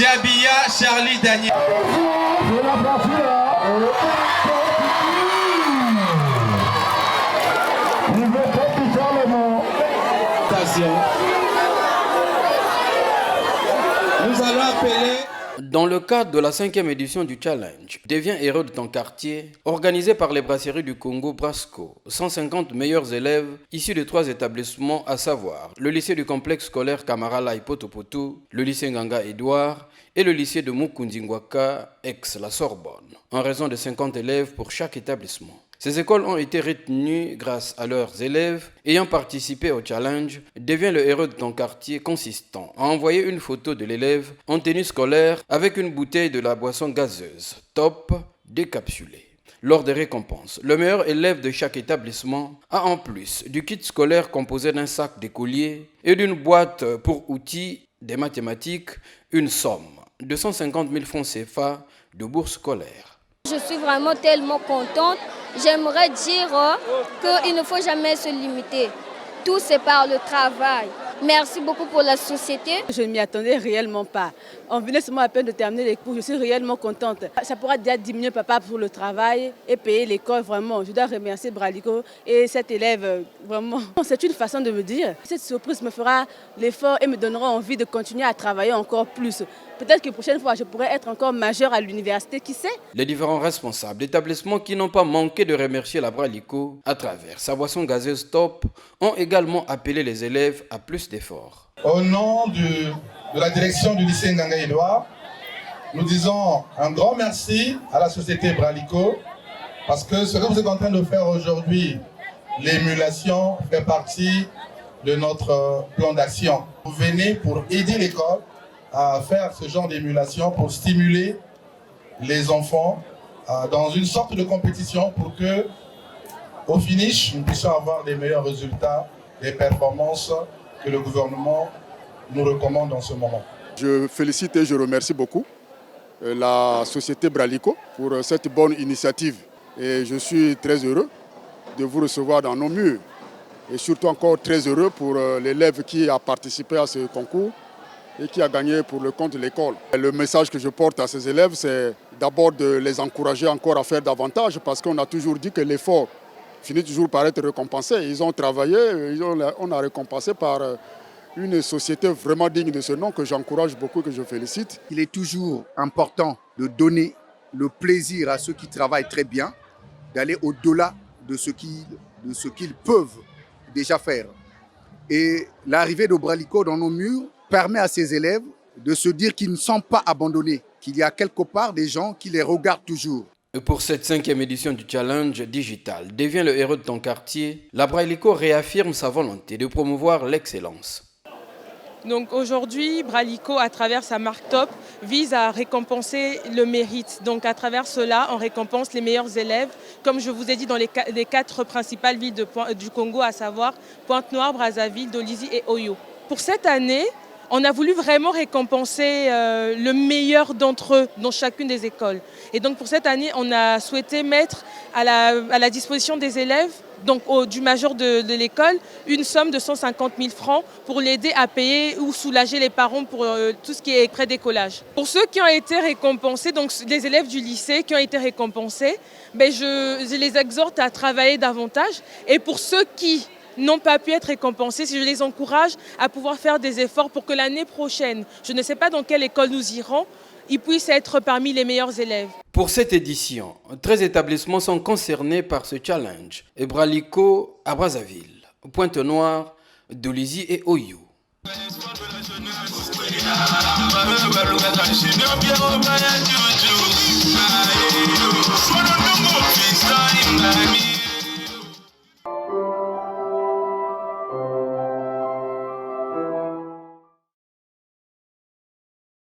Diabia Charlie Daniel. Nous allons appeler. Dans le cadre de la 5e édition du Challenge, Deviens héros de ton quartier, organisé par les brasseries du Congo Brasco, 150 meilleurs élèves issus de 3 établissements, à savoir le lycée du complexe scolaire Kamarala Potopoto, le lycée Nganga Edouard et le lycée de Mukundingwaka, ex-la Sorbonne, en raison de 50 élèves pour chaque établissement. Ces écoles ont été retenues grâce à leurs élèves ayant participé au challenge Deviens le héros de ton quartier, consistant à envoyer une photo de l'élève en tenue scolaire avec une bouteille de la boisson gazeuse Top décapsulée. Lors des récompenses, le meilleur élève de chaque établissement a en plus du kit scolaire composé d'un sac d'écolier et d'une boîte pour outils des mathématiques une somme de 150 000 francs CFA de bourse scolaire. Je suis vraiment tellement contente. J'aimerais dire qu'il ne faut jamais se limiter. Tout c'est par le travail. Merci beaucoup pour la société. Je ne m'y attendais réellement pas. On venait seulement à peine de terminer les cours. Je suis réellement contente. Ça pourra déjà diminuer papa pour le travail et payer l'école vraiment. Je dois remercier Bralico et cet élève vraiment. C'est une façon de me dire. Cette surprise me fera l'effort et me donnera envie de continuer à travailler encore plus. Peut-être que la prochaine fois, je pourrais être encore majeure à l'université, qui sait? Les différents responsables d'établissements qui n'ont pas manqué de remercier la Bralico à travers sa boisson gazeuse Top ont également appelé les élèves à plus d'efforts. Au nom de la direction du lycée Nganga Edouard, nous disons un grand merci à la société Bralico parce que ce que vous êtes en train de faire aujourd'hui, l'émulation fait partie de notre plan d'action. Vous venez pour aider l'école à faire ce genre d'émulation pour stimuler les enfants dans une sorte de compétition pour que, au finish, nous puissions avoir des meilleurs résultats, des performances que le gouvernement nous recommande en ce moment. Je félicite et je remercie beaucoup la société Bralico pour cette bonne initiative. Et je suis très heureux de vous recevoir dans nos murs. Et surtout encore très heureux pour l'élève qui a participé à ce concours et qui a gagné pour le compte de l'école. Le message que je porte à ces élèves, c'est d'abord de les encourager encore à faire davantage parce qu'on a toujours dit que l'effort finit toujours par être récompensé. Ils ont travaillé, on a récompensé par une société vraiment digne de ce nom que j'encourage beaucoup, que je félicite. Il est toujours important de donner le plaisir à ceux qui travaillent très bien, d'aller au-delà de ce qu'ils peuvent déjà faire. Et l'arrivée de Bralico dans nos murs permet à ces élèves de se dire qu'ils ne sont pas abandonnés, qu'il y a quelque part des gens qui les regardent toujours. Et pour cette 5e édition du Challenge Digital, Deviens le héros de ton quartier, la Bralico réaffirme sa volonté de promouvoir l'excellence. Donc aujourd'hui, Bralico, à travers sa marque Top, vise à récompenser le mérite. Donc à travers cela, on récompense les meilleurs élèves, comme je vous ai dit, dans les 4 principales villes du Congo, à savoir Pointe-Noire, Brazzaville, Dolisie et Oyo. Pour cette année, on a voulu vraiment récompenser le meilleur d'entre eux dans chacune des écoles. Et donc pour cette année, on a souhaité mettre à la disposition des élèves, donc du major de l'école, une somme de 150 000 francs pour l'aider à payer ou soulager les parents pour tout ce qui est prédécollage. Pour ceux qui ont été récompensés, donc les élèves du lycée qui ont été récompensés, je les exhorte à travailler davantage. Et pour ceux qui n'ont pas pu être récompensés, si je les encourage à pouvoir faire des efforts pour que l'année prochaine, je ne sais pas dans quelle école nous irons, ils puissent être parmi les meilleurs élèves. Pour cette édition, 13 établissements sont concernés par ce challenge. Et Bralico à Brazzaville, Pointe-Noire, Dolisie et Oyo.